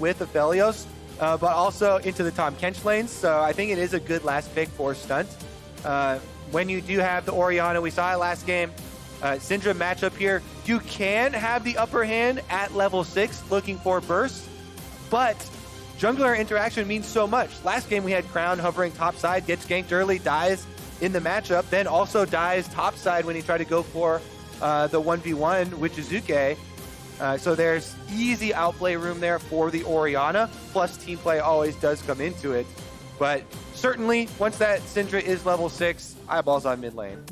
with Aphelios, but also into the Tahm Kench lanes. So I think it is a good last pick for Stunt. When you do have the Orianna, we saw it last game, Syndra matchup here, you can have the upper hand at level 6 looking for bursts, but jungler interaction means so much. Last game we had Crown hovering topside, gets ganked early, dies in the matchup, then also dies topside when he tried to go for the 1v1 with Jizuke. So there's easy outplay room there for the Orianna, plus team play always does come into it. But certainly, once that Syndra is level 6, eyeballs on mid lane.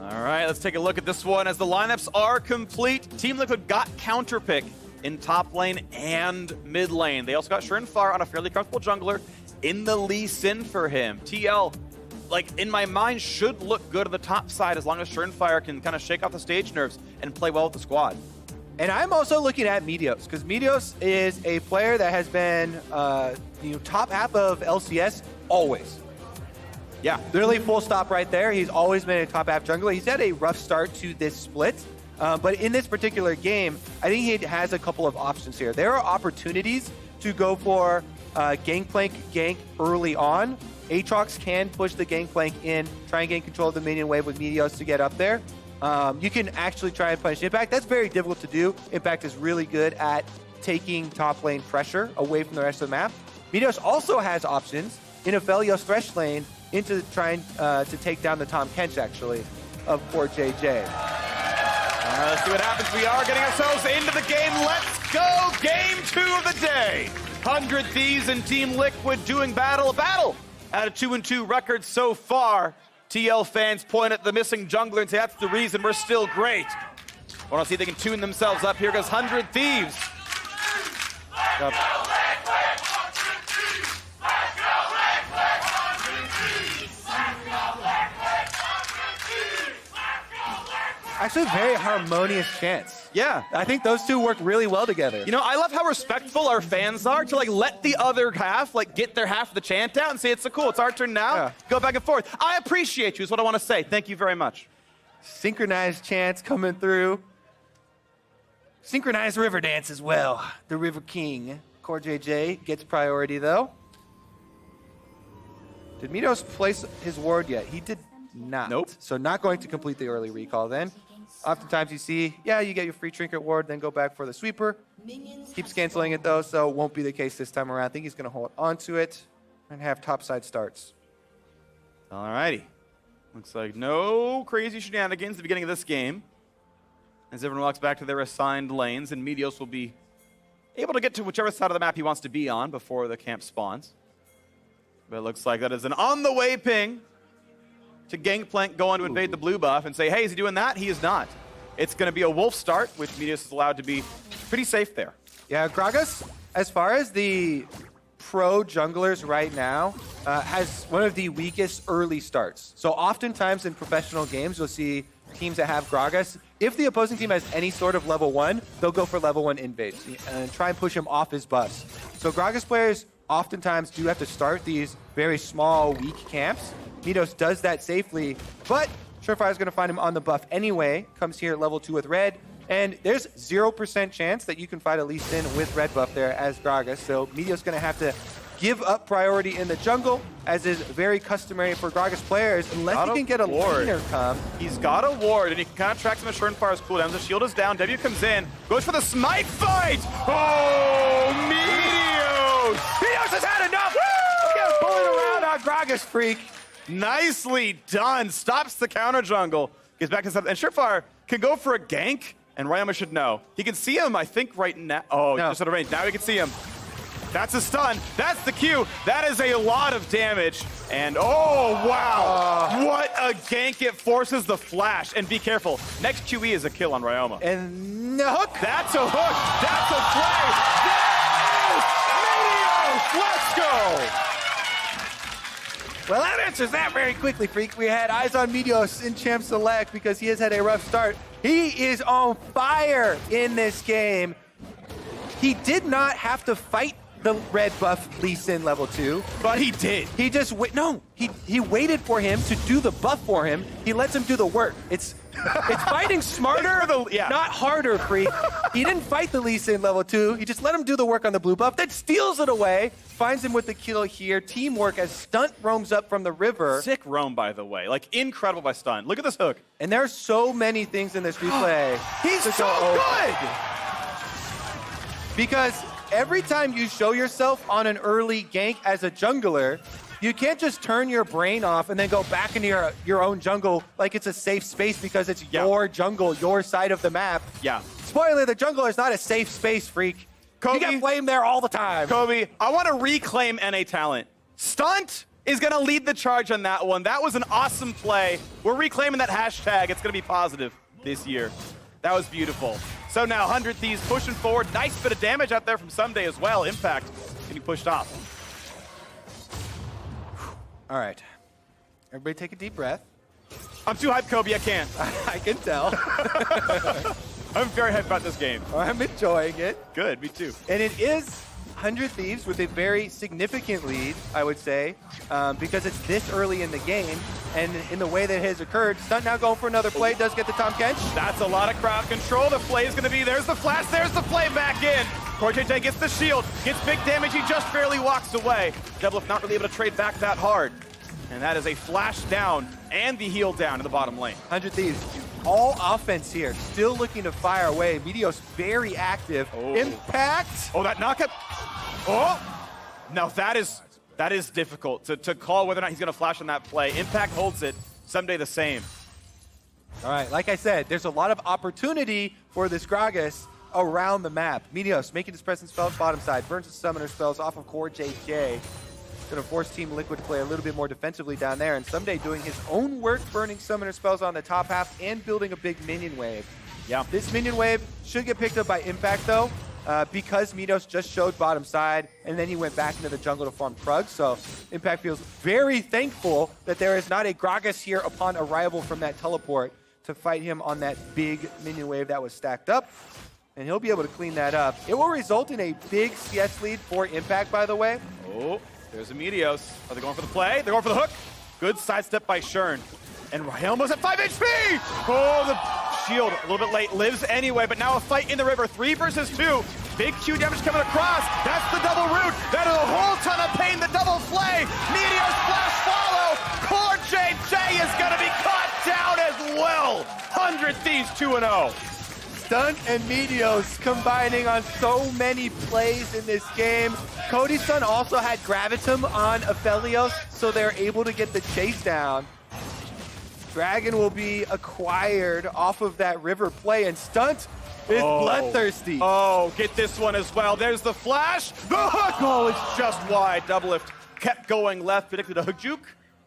All right, let's take a look at this one as the lineups are complete. Team Liquid got counterpick in top lane and mid lane. They also got Surinfire on a fairly comfortable jungler in the Lee Sin for him. TL, like, in my mind, should look good on the top side as long as Surinfire can kind of shake off the stage nerves and play well with the squad. And I'm also looking at Meteos, because Meteos is a player that has been top half of LCS always. Yeah, literally full stop right there. He's always been a top half jungler. He's had a rough start to this split, but in this particular game, I think he has a couple of options here. There are opportunities to go for Gangplank gank early on. Aatrox can push the Gangplank in, try and gain control of the minion wave with Meteos to get up there. You can actually try and punish Impact. That's very difficult to do. Impact is really good at taking top lane pressure away from the rest of the map. Meteos also has options in Aphelios Thresh lane into trying to take down the Tahm Kench, actually, of CoreJJ. Let's see what happens. We are getting ourselves into the game. Let's go. Game 2 of the day. 100 Thieves and Team Liquid doing battle. A battle at a 2-2 record so far. TL fans point at the missing jungler and say that's the reason we're still great. Want to see if they can tune themselves up. Here goes 100 Thieves. Actually, very harmonious chants. Yeah. I think those two work really well together. You know, I love how respectful our fans are to, like, let the other half, like, get their half of the chant out and say, it's so cool, it's our turn now. Yeah. Go back and forth. I appreciate you is what I want to say. Thank you very much. Synchronized chants coming through. Synchronized river dance as well. The River King. CoreJJ gets priority, though. Did Meteos place his ward yet? He did not. Nope. So not going to complete the early recall then. Oftentimes you see, yeah, you get your free trinket ward, then go back for the sweeper. Keeps canceling it though, so won't be the case this time around. I think he's going to hold on to it and have topside starts. Alrighty. Looks like no crazy shenanigans at the beginning of this game. As everyone walks back to their assigned lanes, and Meteos will be able to get to whichever side of the map he wants to be on before the camp spawns. But it looks like that is an on-the-way ping to Gangplank going to invade the blue buff and say, hey, is he doing that? He is not. It's going to be a wolf start, which Meteos is allowed to be pretty safe there. Yeah, Gragas, as far as the pro junglers right now, has one of the weakest early starts. So oftentimes in professional games, you'll see teams that have Gragas. If the opposing team has any sort of level 1, they'll go for level 1 invades and try and push him off his buffs. So Gragas players oftentimes do have to start these very small, weak camps. Meteos does that safely, but Surinfire is going to find him on the buff anyway. Comes here at level 2 with red, and there's 0% chance that you can fight a Lee Sin with red buff there as Gragas. So Meteos going to have to give up priority in the jungle, as is very customary for Gragas players, unless he can get a laner come. He's got a ward, and he can kind of track some of Surinfire's cooldowns. The shield is down. W comes in, goes for the smite fight. Oh, Meteos! Meteos has had enough! Woo! Pulling around on Gragas, Phreak. Nicely done. Stops the counter jungle. Gets back to something. And Surinfire can go for a gank, and Ryoma should know. He can see him, I think, right now. Oh, no. Just out of range. Now he can see him. That's a stun. That's the Q. That is a lot of damage. And oh, wow. What a gank. It forces the flash. And be careful. Next QE is a kill on Ryoma. And the hook. That's a hook. That's a play. There is Meteos. Let's go. Well, that answers that very quickly, Phreak. We had eyes on Meteos in Champ Select because he has had a rough start. He is on fire in this game. He did not have to fight the red buff Lee Sin level 2. But he did. He just he waited for him to do the buff for him. He lets him do the work. It's fighting smarter, not harder, Phreak. He didn't fight the Lee Sin level 2. He just let him do the work on the blue buff, then steals it away, finds him with the kill here. Teamwork as Stunt roams up from the river. Sick roam, by the way. Like, incredible by Stunt. Look at this hook. And there's so many things in this replay. He's so good! Because every time you show yourself on an early gank as a jungler, you can't just turn your brain off and then go back into your own jungle like it's a safe space because it's your jungle, your side of the map. Yeah. Spoiler, the jungle is not a safe space, Phreak. Kobe, you get flamed there all the time. Kobe, I want to reclaim NA talent. Stunt is going to lead the charge on that one. That was an awesome play. We're reclaiming that hashtag. It's going to be positive this year. That was beautiful. So now 100 Thieves pushing forward. Nice bit of damage out there from Ssumday as well. Impact getting pushed off. All right. Everybody take a deep breath. I'm too hyped, Kobe. I can't. I can tell. I'm very hyped about this game. I'm enjoying it. Good, me too. And it is 100 Thieves with a very significant lead, I would say, because it's this early in the game. And in the way that it has occurred, Stunt now going for another play, does get the Tahm Kench. That's a lot of crowd control. The play is going to be, there's the flash, there's the play back in. CoreJJ gets the shield, gets big damage, he just barely walks away. DoubleLift not really able to trade back that hard. And that is a flash down and the heal down in the bottom lane. 100 Thieves, all offense here, still looking to fire away. Meteos very active. Oh. Impact. Oh, that knockup. Oh, now that is difficult to call whether or not he's going to flash on that play. Impact holds it. Ssumday the same. All right, like I said, there's a lot of opportunity for this Gragas around the map. Meteos making his presence felt bottom side, burns his summoner spells off of CoreJJ. Going to force Team Liquid to play a little bit more defensively down there, and Ssumday doing his own work, burning summoner spells on the top half and building a big minion wave. Yeah. This minion wave should get picked up by Impact though, because Meteos just showed bottom side, and then he went back into the jungle to farm Krug, so Impact feels very thankful that there is not a Gragas here upon arrival from that teleport to fight him on that big minion wave that was stacked up, and he'll be able to clean that up. It will result in a big CS lead for Impact, by the way. Oh, there's a Meteos. Are they going for the play? They're going for the hook. Good sidestep by Shern. And Ryoma's at 5 HP! Oh, the shield a little bit late. Lives anyway, but now a fight in the river. 3 versus 2. Big Q damage coming across. That's the double root. That is a whole ton of pain. The double flay. Meteos flash follow. CoreJJ is going to be caught down as well. 100 Thieves 2-0. Stunt and Meteos combining on so many plays in this game. Cody Sun also had Gravitum on Aphelios, so they're able to get the chase down. Dragon will be acquired off of that river play, and Stunt is bloodthirsty. Oh, get this one as well. There's the flash. The hook. Oh, it's just wide. DoubleLift kept going left, predicted a hook juke,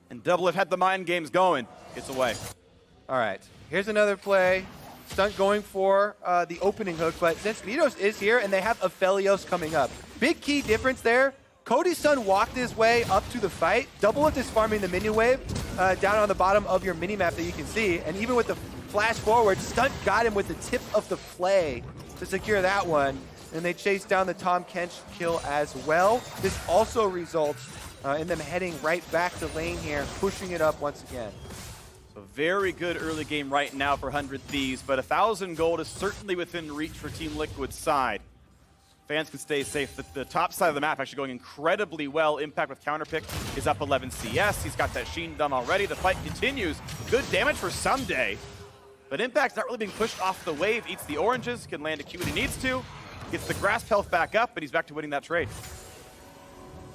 and DoubleLift had the mind games going. Gets away. All right, here's another play. Stunt going for the opening hook, but since Meteos is here and they have Aphelios coming up, big key difference there. Cody Sun walked his way up to the fight. DoubleLift is farming the minion wave down on the bottom of your mini-map that you can see, and even with the flash forward, Stunt got him with the tip of the play to secure that one, and they chased down the Tahm Kench kill as well. This also results in them heading right back to lane here, pushing it up once again. A very good early game right now for 100 Thieves, but 1,000 gold is certainly within reach for Team Liquid's side. Fans can stay safe. The top side of the map actually going incredibly well. Impact with counterpick is up 11 CS. He's got that Sheen done already. The fight continues. Good damage for Ssumday, but Impact's not really being pushed off the wave. Eats the oranges, can land a Q when he needs to. Gets the grasp health back up, and he's back to winning that trade.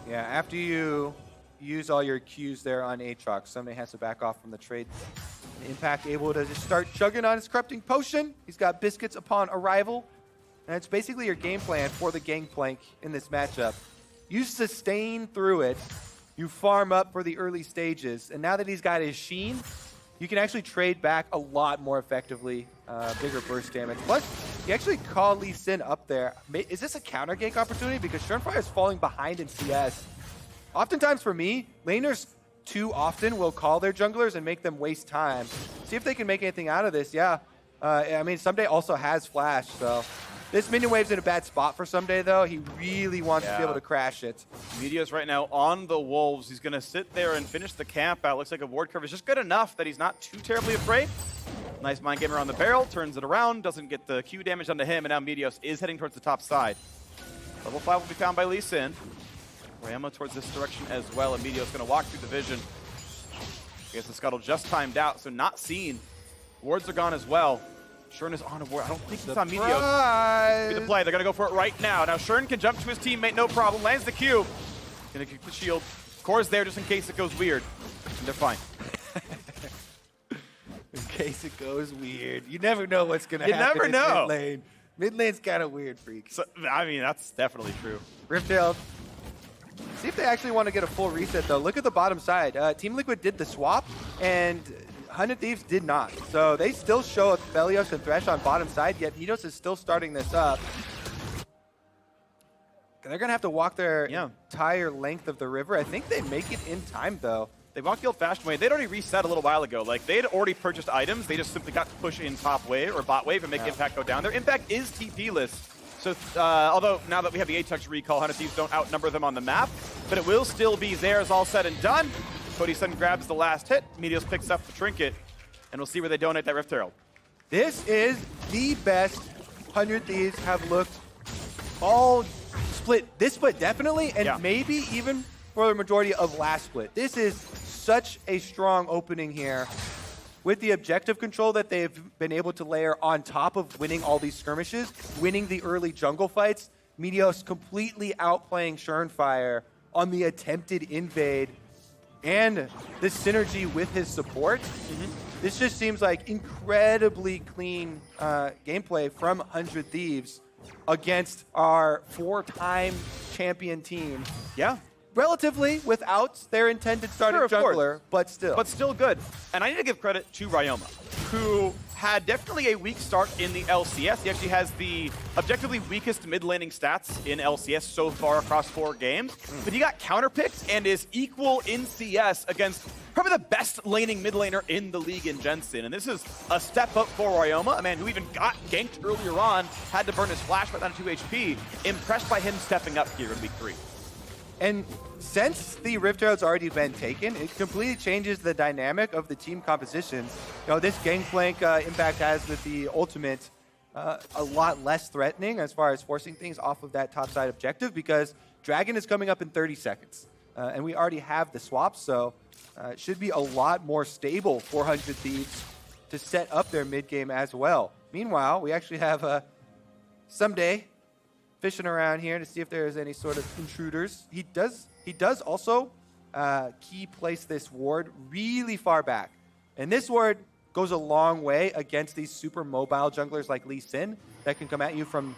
Yeah, after you use all your Qs there on Aatrox, Ssumday has to back off from the trade. Impact able to just start chugging on his corrupting potion. He's got biscuits upon arrival. And it's basically your game plan for the Gangplank in this matchup. You sustain through it, you farm up for the early stages, and now that he's got his Sheen, you can actually trade back a lot more effectively, bigger burst damage. Plus, you actually call Lee Sin up there. Is this a counter gank opportunity? Because Shernfire is falling behind in CS. Oftentimes for me, laners too often will call their junglers and make them waste time. See if they can make anything out of this, yeah. I mean, Ssumday also has flash, so This minion wave's in a bad spot for Ssumday, though. He really wants to be able to crash it. Meteos right now on the Wolves. He's going to sit there and finish the camp out. Looks like a ward curve is just good enough that he's not too terribly afraid. Nice mind game around the barrel, turns it around, doesn't get the Q damage onto him, and now Meteos is heading towards the top side. Level 5 will be found by Lee Sin. Ryoma towards this direction as well, and Meteos going to walk through the vision. I guess the scuttle just timed out, so not seen. Wards are gone as well. Shern is on a ward. I don't think he's on Meteos. Be the play. They're going to go for it right now. Now Shern can jump to his teammate, no problem. Lands the Q. Going to kick the shield. Core's there just in case it goes weird. And they're fine. In case it goes weird. You never know what's going to happen. You never know. Mid lane. Mid lane's kind of weird, Phreak. So, I mean, that's definitely true. Riftail. See if they actually want to get a full reset, though. Look at the bottom side. Team Liquid did the swap, and 100 Thieves did not. So they still show Aphelios and Thresh on bottom side, yet Meteos is still starting this up. They're going to have to walk their entire length of the river. I think they make it in time, though. They walked the old-fashioned way. They'd already reset a little while ago. Like, they'd already purchased items. They just simply got to push in top wave or bot wave and make Impact go down. Their Impact is TP-less. So, although now that we have the Aatrox recall, 100 Thieves don't outnumber them on the map, but it will still be theirs all said and done. Cody Sun grabs the last hit. Meteos picks up the trinket, and we'll see where they donate that Rift Herald. This is the best 100 Thieves have looked all split. This split definitely, and maybe even for the majority of last split. This is such a strong opening here. With the objective control that they've been able to layer on top of winning all these skirmishes, winning the early jungle fights, Meteos completely outplaying Shernfire on the attempted invade, and the synergy with his support. This just seems like incredibly clean gameplay from 100 Thieves against our 4-time champion team. Yeah. Relatively without their intended starting jungler, but still. But still good. And I need to give credit to Ryoma, who had definitely a weak start in the LCS. He actually has the objectively weakest mid-laning stats in LCS so far across 4 games. But he got counterpicked and is equal in CS against probably the best laning mid laner in the league in Jensen. And this is a step up for Ryoma, a man who even got ganked earlier on, had to burn his flash but down to 2 HP. Impressed by him stepping up here in week 3. And since the Rift Herald's already been taken, it completely changes the dynamic of the team compositions. You know, this Gangplank impact has with the ultimate a lot less threatening as far as forcing things off of that top side objective, because Dragon is coming up in 30 seconds. And we already have the swaps, so it should be a lot more stable for 100 Thieves to set up their mid game as well. Meanwhile, we actually have Ssumday fishing around here to see if there's any sort of intruders. He does also key place this ward really far back. And this ward goes a long way against these super mobile junglers like Lee Sin that can come at you from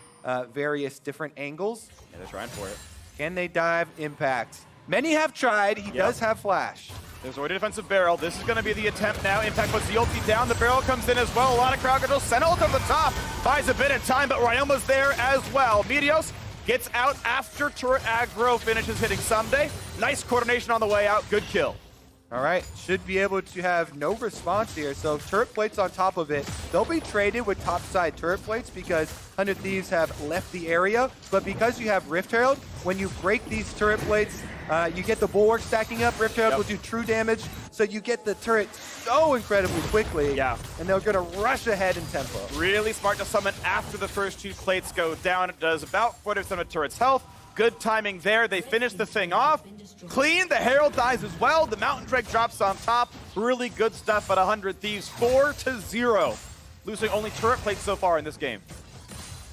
various different angles. Yeah, they're trying for it. Can they dive? Impact. Many have tried. He does have flash. There's already a defensive barrel. This is going to be the attempt now. Impact puts the ulti down. The barrel comes in as well. A lot of crowd control. Senna ult over the top. Buys a bit of time, but Ryoma's there as well. Meteos gets out after turret aggro finishes hitting Ssumday. Nice coordination on the way out. Good kill. All right, should be able to have no response here. So turret plates on top of it. They'll be traded with topside turret plates because 100 Thieves have left the area. But because you have Rift Herald, when you break these turret plates, you get the bulwark stacking up. Rift Herald will do true damage. So you get the turret so incredibly quickly. Yeah. And they're going to rush ahead in tempo. Really smart to summon after the first 2 plates go down. It does about 40% of turret's health. Good timing there. They finish the thing off. Clean. The Herald dies as well. The Mountain Drake drops on top. Really good stuff at 100 Thieves. 4-0. Losing only turret plates so far in this game.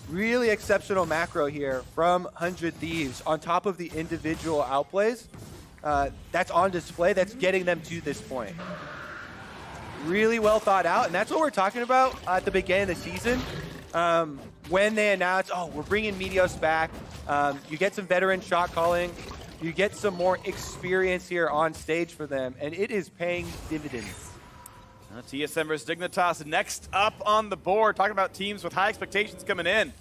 Really exceptional macro here from 100 Thieves on top of the individual outplays. That's on display. That's getting them to this point. Really well thought out. And that's what we're talking about at the beginning of the season. When they announced, oh, we're bringing Meteos back. You get some veteran shot calling. You get some more experience here on stage for them, and it is paying dividends. TSM versus Dignitas next up on the board. Talking about teams with high expectations coming in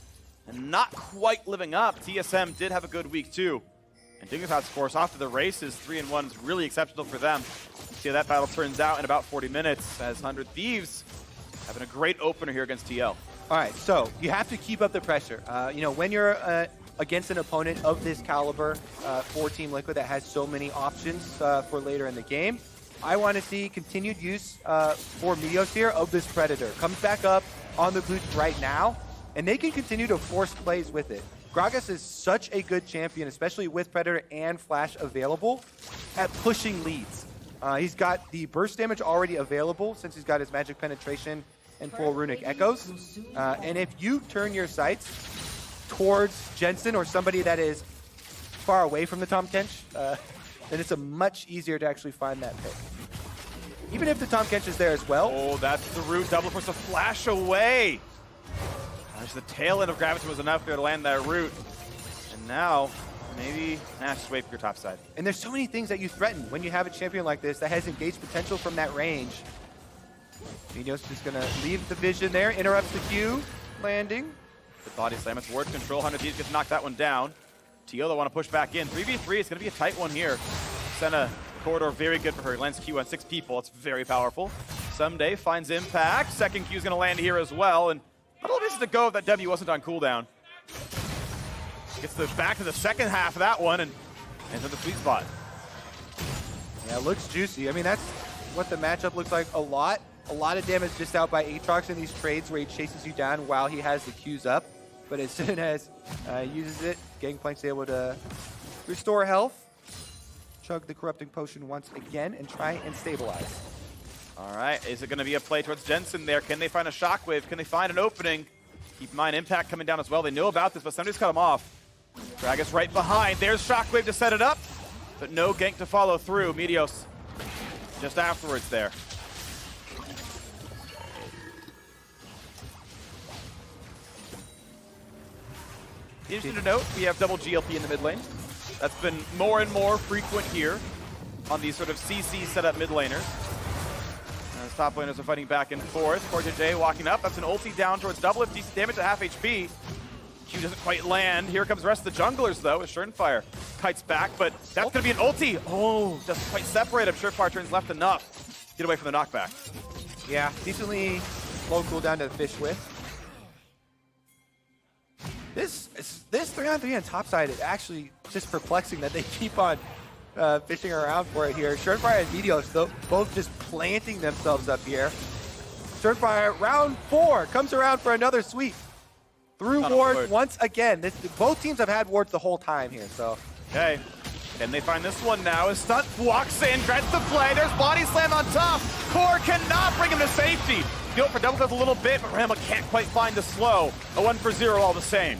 and not quite living up. TSM did have a good week too. And Dignitas, of course, off to the races. 3-1 is really exceptional for them. See how that battle turns out in about 40 minutes as 100 Thieves having a great opener here against TL. All right, so you have to keep up the pressure. You know, when you're against an opponent of this caliber for Team Liquid that has so many options for later in the game, I want to see continued use for Meteos here of this Predator. Comes back up on the boots right now, and they can continue to force plays with it. Gragas is such a good champion, especially with Predator and Flash available, at pushing leads. He's got the burst damage already available since he's got his magic penetration and full runic echoes. And if you turn your sights towards Jensen or somebody that is far away from the Tahm Kench, then it's a much easier to actually find that pick. Even if the Tahm Kench is there as well. Oh, that's the root. Double force a flash away. Gosh, the tail end of Gravity was enough there to land that root. And now, maybe, just wait for your top side. And there's so many things that you threaten when you have a champion like this that has engaged potential from that range. Meteos is going to leave the vision there, interrupts the Q, landing. The body slam, it's word control. 100 Thieves gets knocked that one down. Teal, they want to push back in. 3v3, it's going to be a tight one here. Senna, corridor, very good for her. Lands Q on 6 people, it's very powerful. Ssumday finds impact. Second Q is going to land here as well. And a little bit to go if that W wasn't on cooldown. Gets back to the second half of that one and into the sweet spot. Yeah, it looks juicy. I mean, that's what the matchup looks like a lot. A lot of damage just out by Aatrox in these trades where he chases you down while he has the Qs up. But as soon as uses it, Gangplank's able to restore health, chug the corrupting potion once again, and try and stabilize. All right, is it going to be a play towards Jensen there? Can they find a shockwave? Can they find an opening? Keep in mind, impact coming down as well. They know about this, but somebody's cut him off. Gragas right behind. There's shockwave to set it up, but no gank to follow through. Meteos just afterwards there. Interesting to note, we have double GLP in the mid lane. That's been more and more frequent here on these sort of CC setup mid laners. As top laners are fighting back and forth. CoreJJ walking up. That's an ulti down towards DoubleLift. Decent damage at half HP. Q doesn't quite land. Here comes the rest of the junglers, though, as Surenfire kites back, but that's going to be an ulti. Oh, doesn't quite separate him. Surenfire turns left enough. Get away from the knockback. Yeah, decently low cooldown to fish with. This 3-on-3 on top side is actually just perplexing that they keep on fishing around for it here. Surenfire and Meteos, though, both just planting themselves up here. Surenfire, round 4, comes around for another sweep. Through ward once again. Both teams have had wards the whole time here, so. Okay, and they find this one now as Stunt walks in, grabs the play, there's body slam on top. Core cannot bring him to safety. Feel for double a little bit, but Ryoma can't quite find the slow. A 1 for 0 all the same.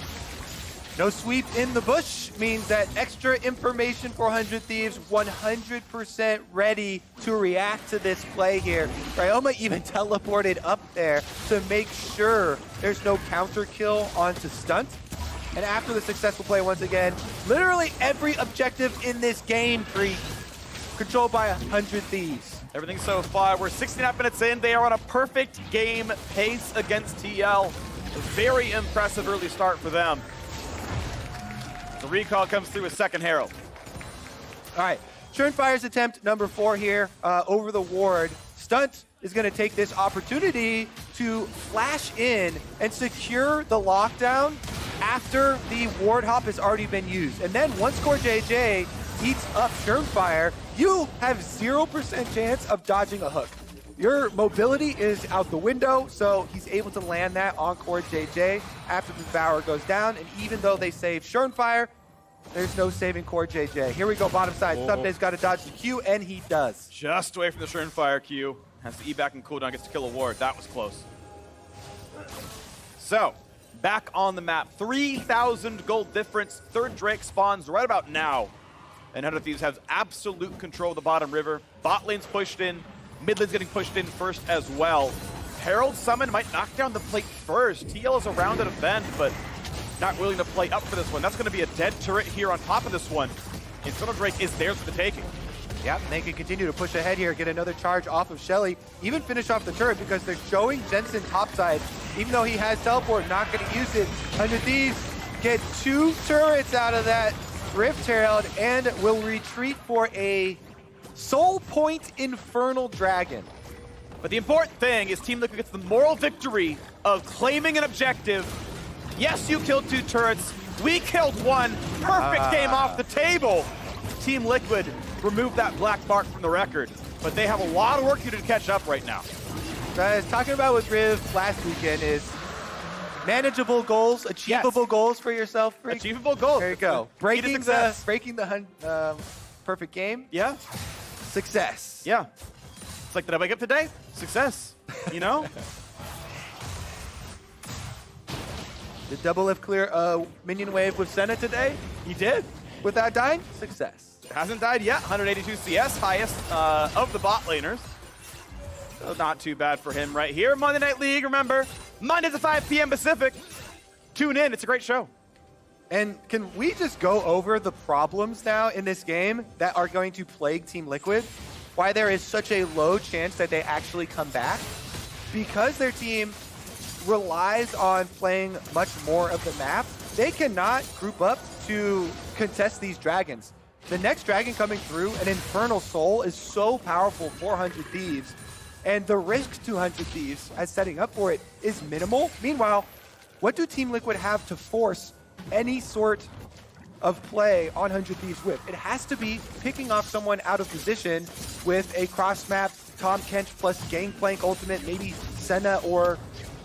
No sweep in the bush means that extra information for 100 Thieves 100% ready to react to this play here. Ryoma even teleported up there to make sure there's no counter kill onto Stunt. And after the successful play once again, literally every objective in this game, Phreak, controlled by 100 Thieves. Everything so far, we're 69 minutes in. They are on a perfect game pace against TL. A very impressive early start for them. The recall comes through with second Herald. All right, Surenfire's attempt number 4 here over the ward. Stunt is going to take this opportunity to flash in and secure the lockdown after the ward hop has already been used. And then once CoreJJ eats up Surenfire, you have 0% chance of dodging a hook. Your mobility is out the window, so he's able to land that on CoreJJ after the Devourer goes down. And even though they save Surenfire, there's no saving CoreJJ. Here we go, bottom side. Ssumday's got to dodge the Q, and he does. Just away from the Surenfire Q. Has to E back and cooldown, gets to kill a ward. That was close. So, back on the map. 3,000 gold difference. Third Drake spawns right about now. And 100 Thieves has absolute control of the bottom river. Bot lane's pushed in. Mid lane's getting pushed in first as well. Herald Summon might knock down the plate first. TL is around at a bend, but not willing to play up for this one. That's going to be a dead turret here on top of this one. Infernal Drake is theirs for the taking. Yeah, they can continue to push ahead here, get another charge off of Shelly, even finish off the turret because they're showing Jensen topside. Even though he has teleport, not going to use it. 100 Thieves get 2 turrets out of that Rift Herald and will retreat for a Soul Point Infernal Dragon. But the important thing is Team Liquid gets the moral victory of claiming an objective. Yes, you killed 2 turrets. We killed 1. Perfect game off the table. Team Liquid removed that black mark from the record, but they have a lot of work to do to catch up right now. Talking about with Riv last weekend is manageable goals, achievable goals for yourself. Phreak. Achievable goals. There you go. Breaking the perfect game. Yeah. Success. Yeah. It's like, did I wake up today? Success. You know? Did DoubleLift clear a minion wave with Senna today? He did. Without dying? Success. Hasn't died yet. 182 CS, highest of the bot laners. So not too bad for him right here. Monday Night League, remember, Mondays at 5 p.m. Pacific. Tune in. It's a great show. And can we just go over the problems now in this game that are going to plague Team Liquid? Why there is such a low chance that they actually come back? Because their team relies on playing much more of the map, they cannot group up to contest these dragons. The next dragon coming through, an Infernal Soul, is so powerful, 400 Thieves, and the risk 200 Thieves as setting up for it is minimal. Meanwhile, what do Team Liquid have to force any sort of play on 100 Thieves with? It has to be picking off someone out of position with a cross-map Tahm Kench plus Gangplank ultimate, maybe Senna or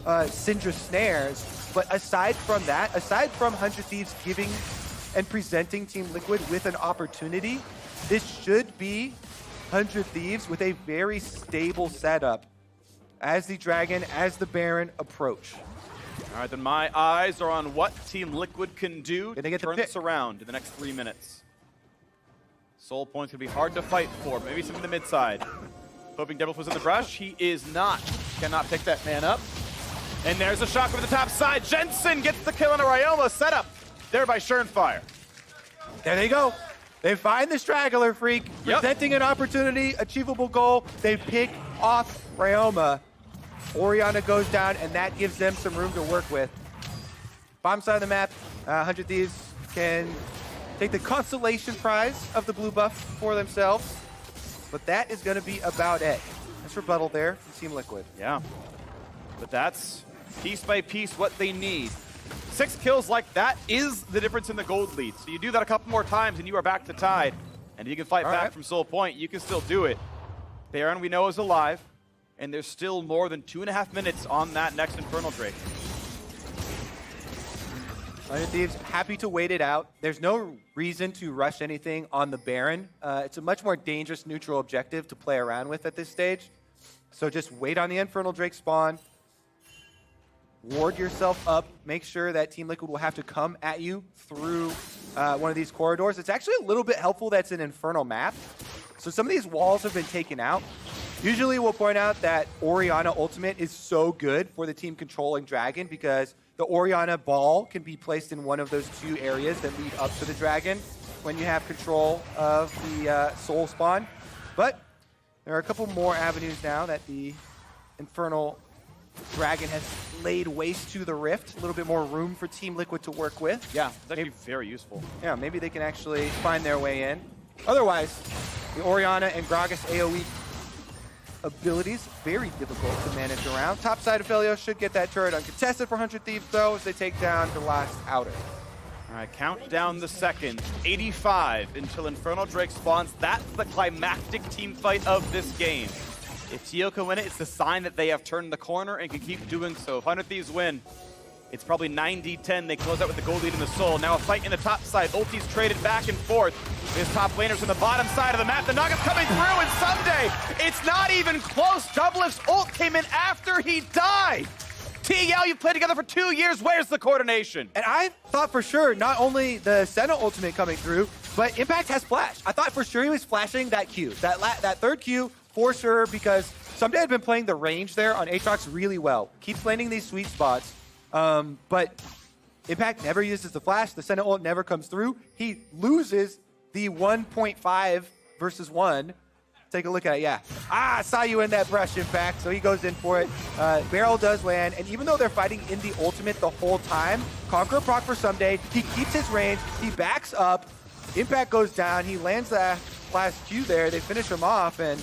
Syndra snares. But aside from that, aside from 100 Thieves giving and presenting Team Liquid with an opportunity, this should be 100 Thieves with a very stable setup as the Dragon, as the Baron approach. All right, then my eyes are on what Team Liquid can do to get turn this around in the next 3 minutes. Soul points gonna be hard to fight for. Maybe some in the mid side. Hoping Devil was in the brush. He is not. Cannot pick that man up. And there's a shock over the top side. Jensen gets the kill on a Ryoma setup there by Schernfire. There they go. They find the straggler, Phreak, presenting an opportunity, achievable goal. They pick off Ryoma. Orianna goes down, and that gives them some room to work with. Bottom side of the map, 100 Thieves can take the consolation prize of the blue buff for themselves, but that is going to be about it. That's rebuttal there from Team Liquid. Yeah, but that's piece by piece what they need. 6 kills like that is the difference in the gold lead. So you do that a couple more times, and you are back to tied. And you can fight back from Soul Point. You can still do it. Baron, we know, is alive. And there's still more than 2.5 minutes on that next Infernal Drake. 100 Thieves happy to wait it out. There's no reason to rush anything on the Baron. It's a much more dangerous neutral objective to play around with at this stage. So just wait on the Infernal Drake spawn. Ward yourself up. Make sure that Team Liquid will have to come at you through one of these corridors. It's actually a little bit helpful that's an Infernal map. So some of these walls have been taken out. Usually we'll point out that Orianna ultimate is so good for the team controlling Dragon because the Orianna ball can be placed in one of those 2 areas that lead up to the Dragon when you have control of the Soul spawn. But there are a couple more avenues now that the Infernal Dragon has laid waste to the Rift. A little bit more room for Team Liquid to work with. Yeah, it's actually very useful. Yeah, maybe they can actually find their way in. Otherwise, the Orianna and Gragas AoE abilities, very difficult to manage around. Top side of Aphelios should get that turret uncontested for 100 Thieves, though, as they take down the last outer. All right, count down the seconds. 85 until Infernal Drake spawns. That's the climactic team fight of this game. If Tio can win it, it's a sign that they have turned the corner and can keep doing so. If 100 Thieves win, it's probably 9-10. They close out with the gold lead in the Soul. Now a fight in the top side. Ulti's traded back and forth. His top laners on the bottom side of the map. The Nuggets coming through, and Ssumday, it's not even close. DoubleLift's ult came in after he died. TL, you've played together for 2 years. Where's the coordination? And I thought for sure not only the Senna ultimate coming through, but Impact has flash. I thought for sure he was flashing that Q. That third Q for sure, because Ssumday had been playing the range there on Aatrox really well. Keeps landing these sweet spots. But Impact never uses the flash. The Senna ult never comes through. He loses the 1.5 versus 1. Take a look at it, yeah. I saw you in that brush, Impact. So he goes in for it. Barrel does land. And even though they're fighting in the ultimate the whole time, Conqueror proc for Ssumday. He keeps his range. He backs up. Impact goes down. He lands the last Q there. They finish him off. And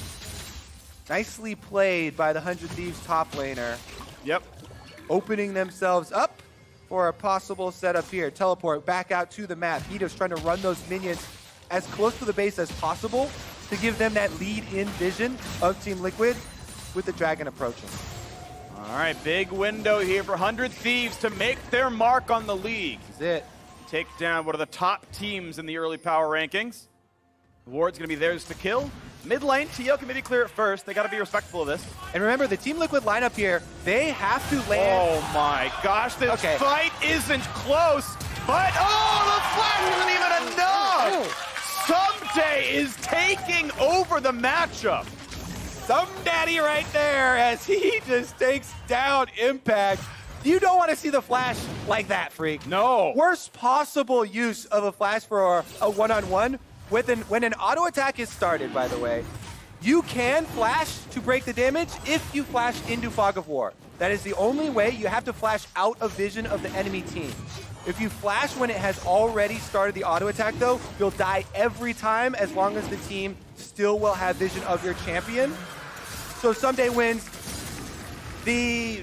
Nicely played by the 100 Thieves top laner. Yep. Opening themselves up for a possible setup here. Teleport back out to the map. Meteos trying to run those minions as close to the base as possible to give them that lead-in vision of Team Liquid with the Dragon approaching. All right, big window here for 100 Thieves to make their mark on the league. This is it. Take down one of the top teams in the early power rankings. The ward's going to be theirs to kill. Mid lane, TL can maybe clear it first. They got to be respectful of this. And remember, the Team Liquid lineup here, they have to land. Oh my gosh, this fight isn't close, but the flash isn't even enough! Ssumday is taking over the matchup. Daddy right there as he just takes down Impact. You don't want to see the flash like that, Phreak. No. Worst possible use of a flash for a one-on-one. When an auto attack is started, by the way, you can flash to break the damage if you flash into Fog of War. That is the only way. You have to flash out of vision of the enemy team. If you flash when it has already started the auto attack, though, you'll die every time as long as the team still will have vision of your champion. So Ssumday wins the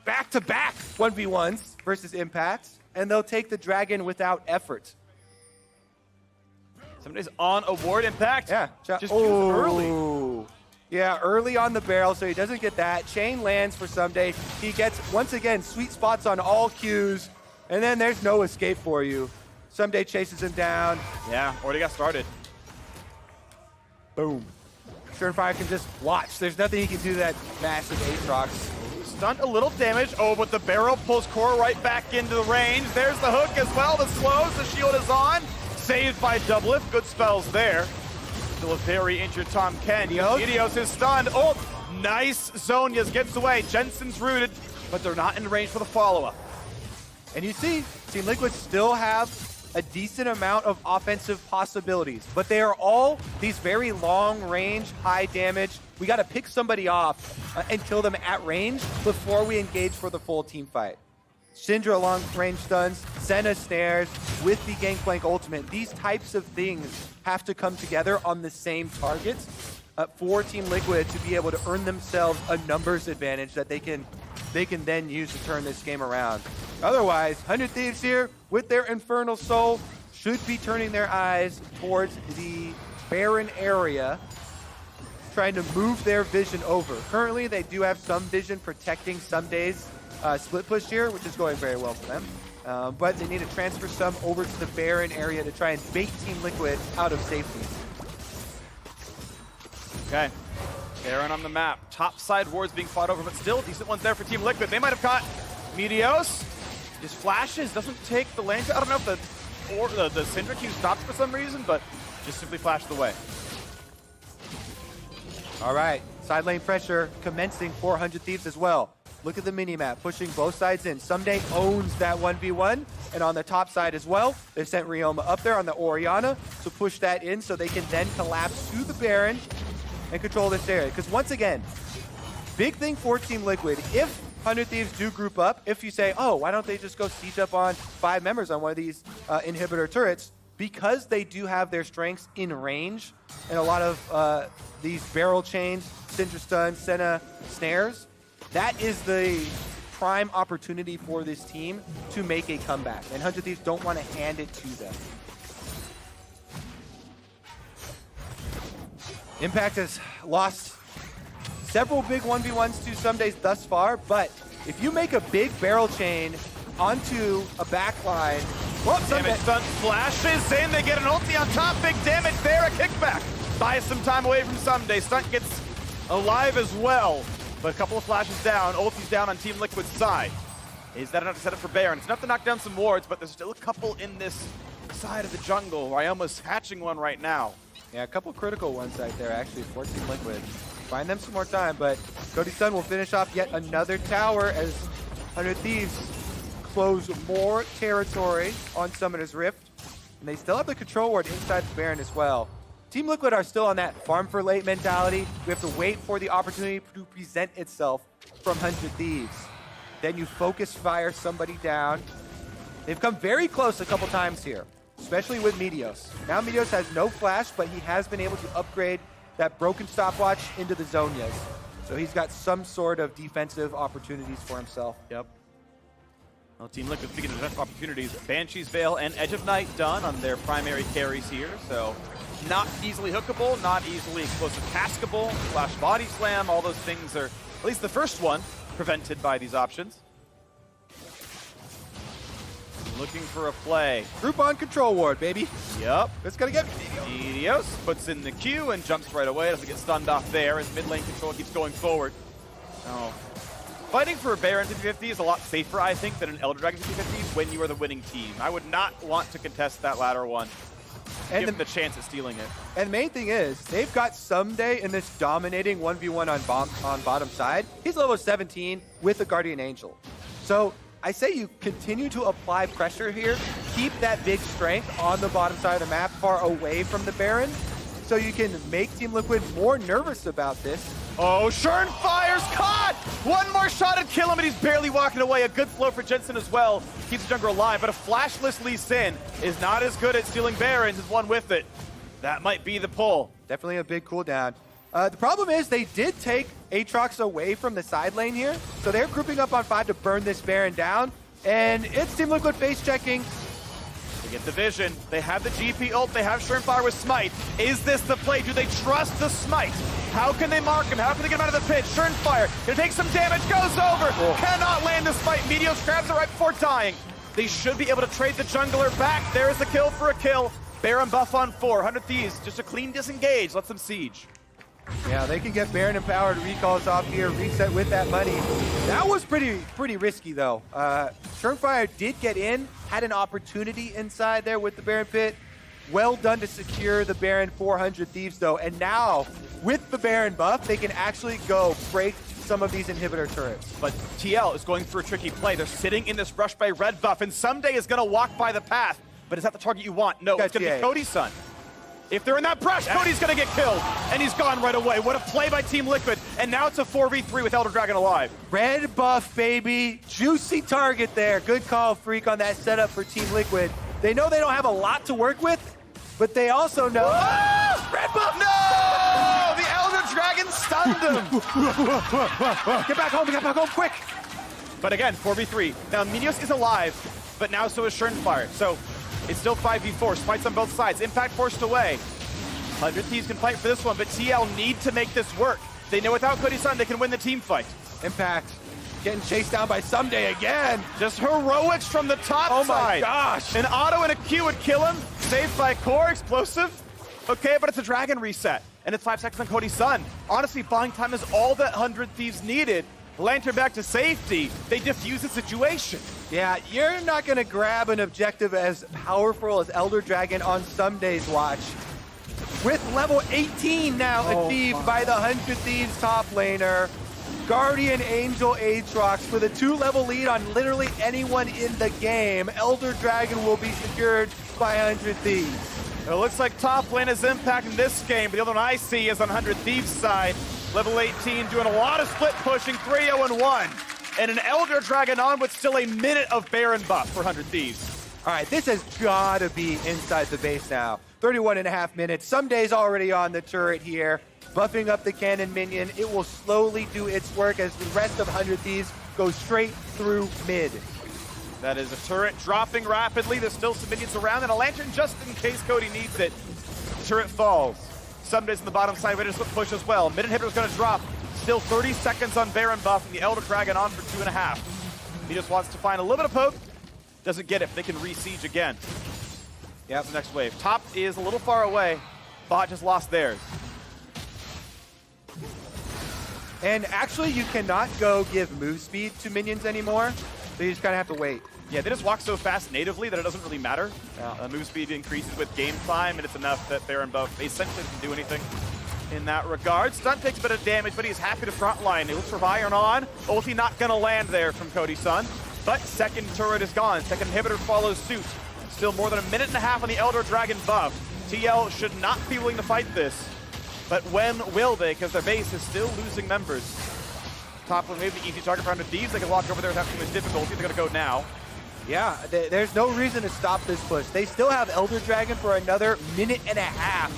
back-to-back 1v1s versus Impact, and they'll take the Dragon without effort. Somebody's on a ward. Impact. Yeah. Just early. Yeah, early on the barrel, so he doesn't get that. Chain lands for Ssumday. He gets, once again, sweet spots on all cues, and then there's no escape for you. Ssumday chases him down. Yeah, already got started. Boom. Sternfire can just watch. There's nothing he can do to that massive Aatrox. Stunt a little damage. Oh, but the barrel pulls Core right back into the range. There's the hook as well. The slows. The shield is on. Saved by DoubleLift. Good spells there. Still a very injured Tahm Kench. Meteos is stunned. Oh, nice. Zonias gets away. Jensen's rooted, but they're not in range for the follow-up. And you see, Team Liquid still have a decent amount of offensive possibilities, but they are all these very long range, high damage. We got to pick somebody off and kill them at range before we engage for the full team fight. Syndra long range stuns, Senna snares with the Gangplank ultimate. These types of things have to come together on the same targets for Team Liquid to be able to earn themselves a numbers advantage that they can then use to turn this game around. Otherwise, 100 Thieves here with their Infernal Soul should be turning their eyes towards the Baron area, trying to move their vision over. Currently, they do have some vision protecting Ssumday's split push here, which is going very well for them. But they need to transfer some over to the Baron area to try and bait Team Liquid out of safety. Okay. Baron on the map. Top side wards being fought over, but still decent ones there for Team Liquid. They might have caught Meteos. Just flashes, doesn't take the lane. I don't know if the Syndra Q stops for some reason, but just simply flashed away. All right, side lane pressure commencing for 100 Thieves as well. Look at the mini-map, pushing both sides in. Ssumday owns that 1v1, and on the top side as well, they've sent Ryoma up there on the Orianna to push that in so they can then collapse to the Baron and control this area. Because once again, big thing for Team Liquid, if 100 Thieves do group up, if you say, oh, why don't they just go siege up on 5 members on one of these inhibitor turrets, because they do have their strengths in range and a lot of these barrel chains, Syndra stun, Senna snares, that is the prime opportunity for this team to make a comeback. And 100 Thieves don't want to hand it to them. Impact has lost several big 1v1s to Ssumday thus far, but if you make a big barrel chain onto a backline, well, Damage Stunt flashes in, they get an ulti on top, big damage there, a kickback. Buys some time away from Ssumday. Stunt gets alive as well, but a couple of flashes down, ulti's down on Team Liquid's side. Is that enough to set up for Baron? It's enough to knock down some wards, but there's still a couple in this side of the jungle. Ryoma's hatching one right now. Yeah, a couple critical ones right there, actually, for Team Liquid. Find them some more time, but Cody Sun will finish off yet another tower as 100 Thieves close more territory on Summoner's Rift. And they still have the control ward inside the Baron as well. Team Liquid are still on that farm for late mentality. We have to wait for the opportunity to present itself from 100 Thieves. Then you focus fire somebody down. They've come very close a couple times here, especially with Meteos. Now Meteos has no flash, but he has been able to upgrade that broken stopwatch into the Zonias. So he's got some sort of defensive opportunities for himself. Yep. Well, Team Liquid speaking of defensive opportunities, Banshee's Veil and Edge of Night done on their primary carries here, so not easily hookable, not easily explosive taskable, flash body slam, all those things are, at least the first one, prevented by these options. Looking for a play. Groupon control ward, baby. Yep. It's gonna get Meteos puts in the Q and jumps right away. Doesn't get stunned off there as mid lane control keeps going forward. Oh. Fighting for a Baron 50-50 is a lot safer, I think, than an Elder Dragon 50-50 when you are the winning team. I would not want to contest that latter one. And give them the chance at stealing it. And the main thing is, they've got Ssumday in this dominating 1v1 on bottom side. He's level 17 with a Guardian Angel. So I say you continue to apply pressure here. Keep that big strength on the bottom side of the map, far away from the Baron, so you can make Team Liquid more nervous about this. Oh, Fire's caught! One more shot and kill him, and he's barely walking away. A good flow for Jensen as well. Keeps the jungler alive, but a flashless Lee Sin is not as good at stealing Barons as one with it. That might be the pull. Definitely a big cooldown. The problem is they did take Aatrox away from the side lane here, so they're grouping up on 5 to burn this Baron down, and it's Team Liquid face checking. They get the vision. They have the GP ult. They have Fire with Smite. Is this the play? Do they trust the Smite? How can they mark him? How can they get him out of the pit? Fire gonna take some damage, goes over. Oh. Cannot land the Smite. Meteos grabs it right before dying. They should be able to trade the jungler back. There's the kill for a kill. Baron buff on 4. 100 Thieves, just a clean disengage. Lets them siege. Yeah, they can get Baron empowered recalls off here, reset with that money. That was pretty risky though. Fire did get in, had an opportunity inside there with the Baron pit. Well done to secure the Baron 400 Thieves though, and now with the Baron buff, they can actually go break some of these inhibitor turrets. But TL is going for a tricky play. They're sitting in this rush by red buff, and Ssumday is gonna walk by the path, but is that the target you want? No, it's gonna be Cody Sun. If they're in that brush, Cody's gonna get killed, and he's gone right away. What a play by Team Liquid, and now it's a 4v3 with Elder Dragon alive. Red buff, baby. Juicy target there. Good call, Phreak, on that setup for Team Liquid. They know they don't have a lot to work with, but they also know... Oh! Red buff! No! The Elder Dragon stunned him! Get back home, quick! But again, 4v3. Now, Meteos is alive, but now so is Fire. So it's still 5v4. Smites on both sides. Impact forced away. 100 Thieves can fight for this one, but TL need to make this work. They know without Cody Sun, they can win the team fight. Impact getting chased down by Ssumday again. Just heroics from the top side. Oh my gosh. An auto and a Q would kill him. Saved by Core, explosive. Okay, but it's a dragon reset. And it's 5 seconds on Cody Sun. Honestly, buying time is all that 100 Thieves needed. Lantern back to safety. They defuse the situation. Yeah, you're not going to grab an objective as powerful as Elder Dragon on Ssumday's watch. With level 18 now achieved by the 100 Thieves top laner. Guardian Angel Aatrox with a 2-level lead on literally anyone in the game. Elder Dragon will be secured by 100 Thieves. It looks like top lane is impacting this game, but the other one I see is on 100 Thieves side. Level 18 doing a lot of split pushing, 3-0-1. And an Elder Dragon on with still a minute of Baron buff for 100 Thieves. All right, this has got to be inside the base now. 31.5 minutes. Ssumday's already on the turret here, buffing up the cannon minion. It will slowly do its work as the rest of 100 Thieves go straight through mid. That is a turret dropping rapidly. There's still some minions around, and a lantern just in case Cody needs it. Turret falls. Ssumday's in the bottom side, ready to split push as well. Mid inhibitor's gonna drop. Still 30 seconds on Baron buff, and the Elder Dragon on for 2.5. He just wants to find a little bit of poke. Doesn't get it, they can re-siege again. Yeah, the next wave. Top is a little far away. Bot just lost theirs. And actually, you cannot go give move speed to minions anymore. So you just kind of have to wait. Yeah, they just walk so fast natively that it doesn't really matter. Yeah. Move speed increases with game time, and it's enough that Baron buff essentially doesn't do anything in that regard. Stunt takes a bit of damage, but he's happy to frontline. He looks for Iron on. Ulti not going to land there from Cody Sun. But second turret is gone. Second inhibitor follows suit. Still more than a minute and a half on the Elder Dragon buff. TL should not be willing to fight this. But when will they? Because their base is still losing members. Top lane, maybe the easy target for 100 Thieves. They can walk over there without too much difficulty. They're going to go now. Yeah, there's no reason to stop this push. They still have Elder Dragon for another minute and a half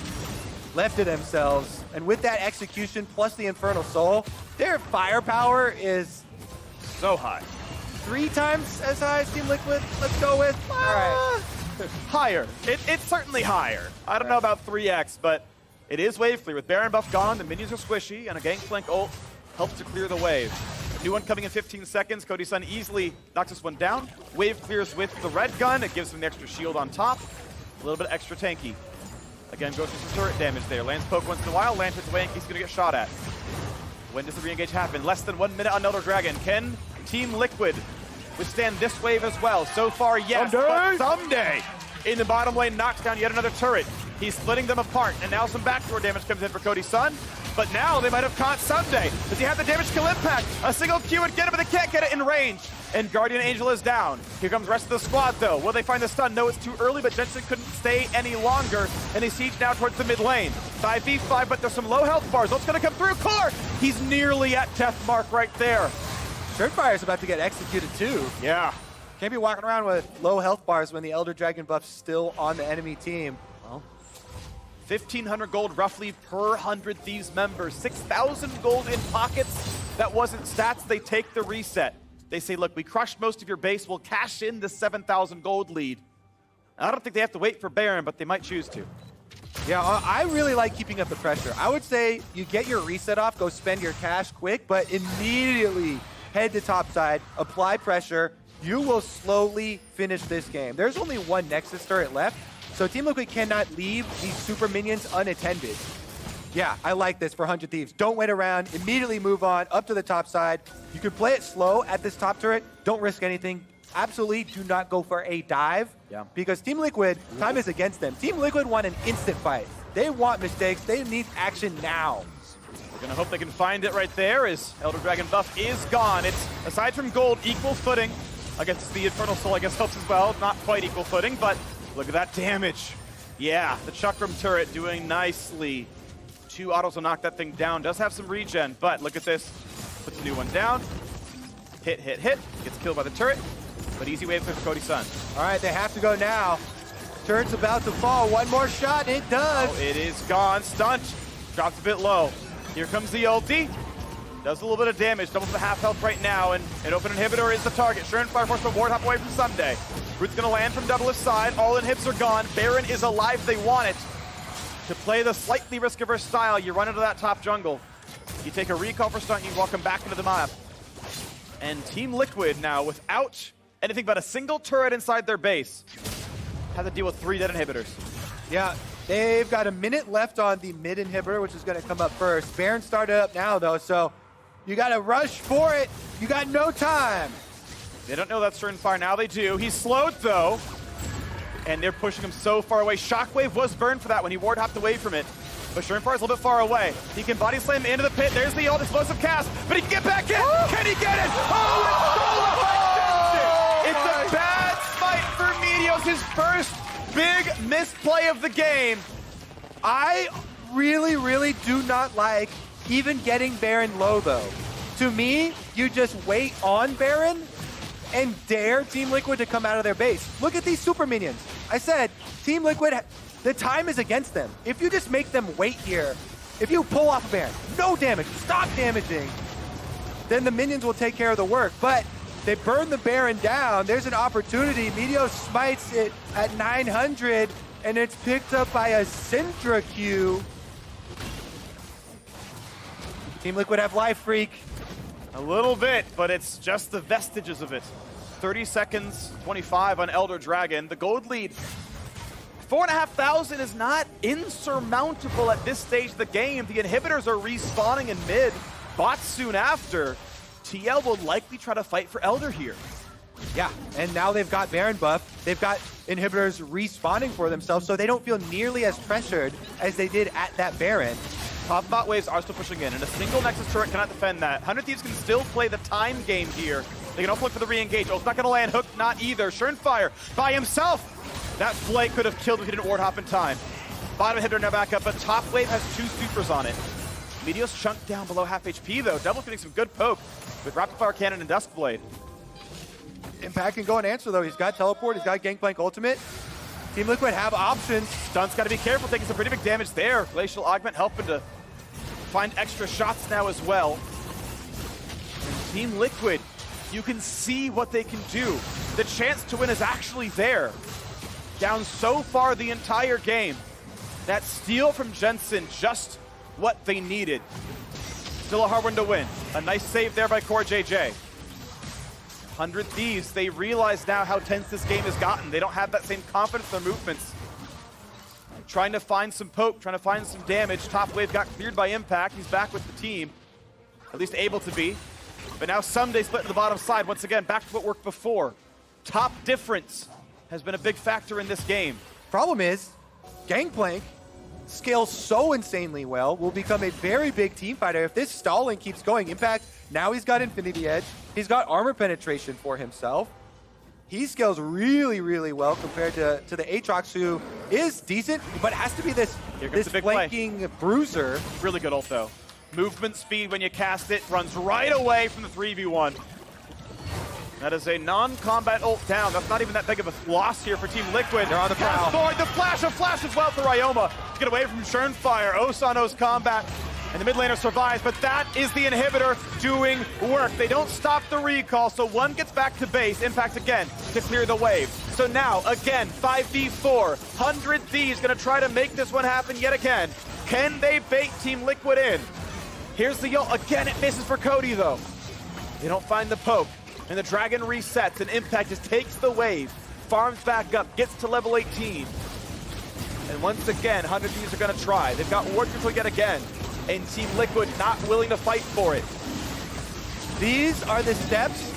left to themselves. And with that execution plus the Infernal Soul, their firepower is So high. 3 times as high as Team Liquid. Let's go with. All right. Higher. It's certainly higher. I don't know about 3x, but it is wave clear. With Baron buff gone, the minions are squishy, and a Gangplank ult helps to clear the wave. New one coming in 15 seconds. Cody Sun easily knocks this one down. Wave clears with the red gun. It gives him the extra shield on top. A little bit extra tanky. Again, goes for some turret damage there. Lands poke once in a while. Lanterns away in case he's going to get shot at. When does the re-engage happen? Less than 1 minute on Elder Dragon. Can Team Liquid withstand this wave as well? So far, yes. But Ssumday in the bottom lane knocks down yet another turret. He's splitting them apart, and now some backdoor damage comes in for Cody Sun. But now they might have caught Ssumday. Does he have the damage kill impact? A single Q would get him, but they can't get it in range. And Guardian Angel is down. Here comes the rest of the squad, though. Will they find the stun? No, it's too early, but Jensen couldn't stay any longer. And they siege now towards the mid lane. 5v5, but there's some low health bars. What's going to come through? Core! He's nearly at death mark right there. Surefire's is about to get executed, too. Yeah. Can't be walking around with low health bars when the Elder Dragon buff's still on the enemy team. Well, 1,500 gold roughly per 100 Thieves members. 6,000 gold in pockets. That wasn't stats. They take the reset. They say, look, we crushed most of your base. We'll cash in the 7,000 gold lead. I don't think they have to wait for Baron, but they might choose to. Yeah, I really like keeping up the pressure. I would say you get your reset off, go spend your cash quick, but immediately head to top side, apply pressure. You will slowly finish this game. There's only one Nexus turret left, so Team Liquid cannot leave these super minions unattended. Yeah, I like this for 100 Thieves. Don't wait around, immediately move on, up to the top side. You can play it slow at this top turret. Don't risk anything. Absolutely do not go for a dive, because Team Liquid, time is against them. Team Liquid want an instant fight. They want mistakes. They need action now. We're going to hope they can find it right there as Elder Dragon buff is gone. It's, aside from gold, equal footing. I guess the Infernal Soul, I guess, helps as well. Not quite equal footing, but look at that damage. Yeah, the Chakram turret doing nicely. 2 autos will knock that thing down. Does have some regen, but look at this. Puts the new one down. Hit, hit, hit. Gets killed by the turret, but easy wave for Cody Sun. All right, they have to go now. Turret's about to fall. One more shot, it does. Oh, it is gone. Stunt drops a bit low. Here comes the ulti. Does a little bit of damage. Doubles the half health right now, and an open inhibitor is the target. Fire forced the ward hop away from Ssumday. Root's going to land from DoubleLift side. All inhibs are gone. Baron is alive. They want it. To play the slightly risk-averse style, you run into that top jungle. You take a recall for Stunt, you walk him back into the map. And Team Liquid now, without anything but a single turret inside their base, have to deal with 3 dead inhibitors. Yeah, they've got a minute left on the mid inhibitor, which is going to come up first. Baron started up now, though, so you got to rush for it. You got no time. They don't know that's Fire. Now they do. He's slowed, though. And they're pushing him so far away. Shockwave was burned for that when he ward hopped away from it. But Fire is a little bit far away. He can body slam into the pit. There's the ult, explosive cast, but he can get back in. Can he get it? Oh, it's stolen by Jensen. It's a bad fight for Meteos, his first big misplay of the game. I really, really do not like even getting Baron low, though. To me, you just wait on Baron and dare Team Liquid to come out of their base. Look at these super minions. I said, Team Liquid, the time is against them. If you just make them wait here, if you pull off a Baron, no damage, stop damaging, then the minions will take care of the work. But they burn the Baron down. There's an opportunity. Meteos smites it at 900, and it's picked up by a Syndra Q. Team Liquid have life, Phreak. A little bit, but it's just the vestiges of it. 30 seconds, 25 on Elder Dragon. The gold lead, 4,500 is not insurmountable at this stage of the game. The inhibitors are respawning in mid. Bots soon after. TL will likely try to fight for Elder here. Yeah, and now they've got Baron buff. They've got inhibitors respawning for themselves, so they don't feel nearly as pressured as they did at that Baron. Top bot waves are still pushing in, and a single Nexus turret cannot defend that. 100 Thieves can still play the time game here. They can also look for the re-engage. Oh, it's not going to land. Hook, not either. Fire by himself. That flight could have killed if he didn't ward hop in time. Bottom inhibitor now back up, but top wave has 2 supers on it. Meteos chunked down below half HP, though. Double getting some good poke with Rapid Fire Cannon and Duskblade. Impact can go and answer, though. He's got teleport. He's got Gangplank ultimate. Team Liquid have options. Stunt's got to be careful, taking some pretty big damage there. Glacial Augment helping to find extra shots now as well. And Team Liquid, you can see what they can do. The chance to win is actually there. Down so far the entire game. That steal from Jensen, just what they needed. Still a hard one to win. A nice save there by CoreJJ. 100 Thieves, they realize now how tense this game has gotten. They don't have that same confidence in their movements. Trying to find some poke, trying to find some damage. Top wave got cleared by Impact. He's back with the team, at least able to be. But now Ssumday split to the bottom side. Once again, back to what worked before. Top difference has been a big factor in this game. Problem is, Gangplank scales so insanely well, will become a very big team fighter. If this stalling keeps going, Impact, now he's got Infinity Edge. He's got armor penetration for himself. He scales really, really well compared to the Aatrox, who is decent, but has to be this flanking bruiser. Really good ult, though. Movement speed when you cast it, runs right away from the 3v1. That is a non-combat ult down. That's not even that big of a loss here for Team Liquid. They're on the prowl. The flash as well for Ryoma. Get away from Schernfire. Osa knows combat. And the mid laner survives, but that is the inhibitor doing work. They don't stop the recall, so one gets back to base. Impact again to clear the wave. So now, again, 5v4. 100 Thieves gonna try to make this one happen yet again. Can they bait Team Liquid in? Here's the ult. Again, it misses for Cody, though. They don't find the poke. And the Dragon resets, and Impact just takes the wave, farms back up, gets to level 18. And once again, 100 Thieves are gonna try. They've got ward control yet again. And Team Liquid not willing to fight for it. These are the steps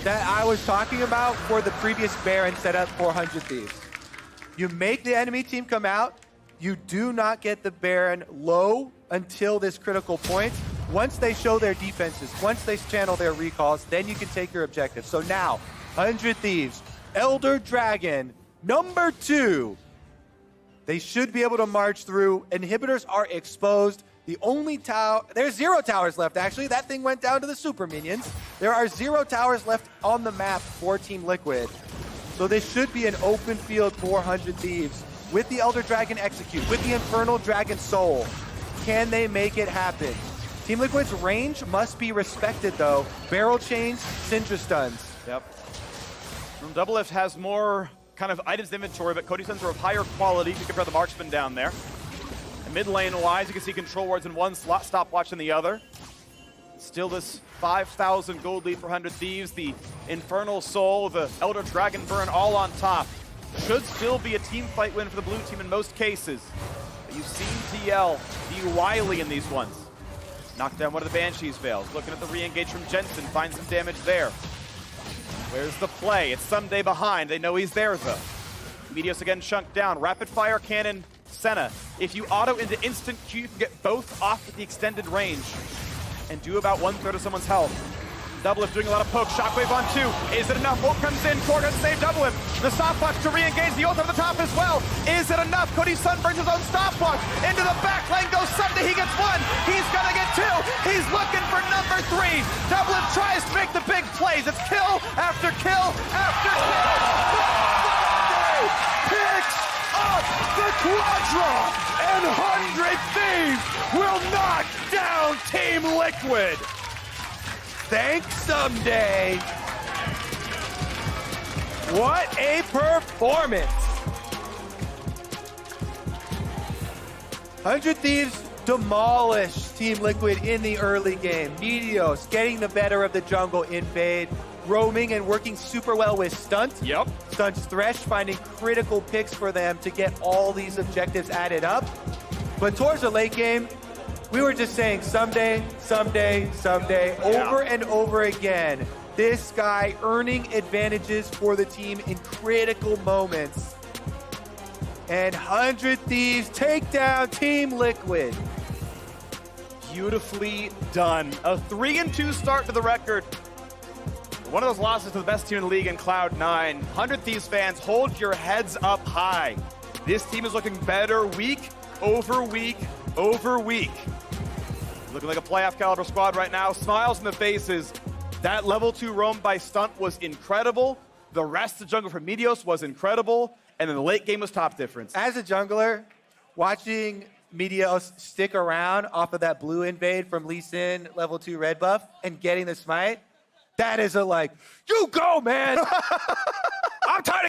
that I was talking about for the previous Baron setup for 100 Thieves. You make the enemy team come out, you do not get the Baron low until this critical point. Once they show their defenses, once they channel their recalls, then you can take your objective. So now, 100 Thieves, Elder Dragon, number 2. They should be able to march through. Inhibitors are exposed. The only tower, there's 0 towers left actually. That thing went down to the super minions. There are 0 towers left on the map for Team Liquid. So this should be an open field for 100 Thieves. With the Elder Dragon execute, with the Infernal Dragon Soul, can they make it happen? Team Liquid's range must be respected though. Barrel chains, Syndra stuns. Yep. DoubleLift has more kind of items inventory, but Cody Suns are of higher quality if you compare the marksman down there. And mid lane wise, you can see control wards in one slot, stopwatch in the other. Still this 5,000 gold lead for 100 Thieves, the Infernal Soul, the Elder Dragon Burn all on top. Should still be a team fight win for the blue team in most cases. But you've seen TL be wily in these ones. Knocked down one of the Banshees fails. Looking at the re-engage from Jensen, finds some damage there. Where's the play? It's Ssumday behind. They know he's there though. Meteos again chunked down. Rapid fire cannon, Senna. If you auto into instant Q, you can get both off at the extended range and do about 1/3 of someone's health. DoubleLift doing a lot of poke. Shockwave on 2. Is it enough? Ult comes in. Core gonna save DoubleLift. The stopwatch to re-engage. The ult over the top as well. Is it enough? Cody Sun brings his own stopwatch. Into the back lane goes Ssumday. He gets 1. He's gonna get 2. He's looking for number 3. DoubleLift tries to make the big plays. It's kill after kill after kill. Ssumday picks up the Quadra. And 100 Thieves will knock down Team Liquid. Thanks, Ssumday. What a performance. 100 Thieves demolished Team Liquid in the early game. Meteos getting the better of the jungle invade, roaming and working super well with Stunt. Yep. Stunt's Thresh finding critical picks for them to get all these objectives added up. But towards the late game, we were just saying Ssumday, Ssumday, Ssumday, over and over again. This guy earning advantages for the team in critical moments. And 100 Thieves take down Team Liquid. Beautifully done. A 3-2 start to the record. One of those losses to the best team in the league in Cloud9. 100 Thieves fans, hold your heads up high. This team is looking better week over week over week. Looking like a playoff caliber squad right now. Smiles in the faces. That level 2 roam by Stunt was incredible. The rest of the jungle from Meteos was incredible. And then the late game was top difference. As a jungler, watching Meteos stick around off of that blue invade from Lee Sin, level 2 red buff, and getting the smite, that is a like, you go, man. I'm tired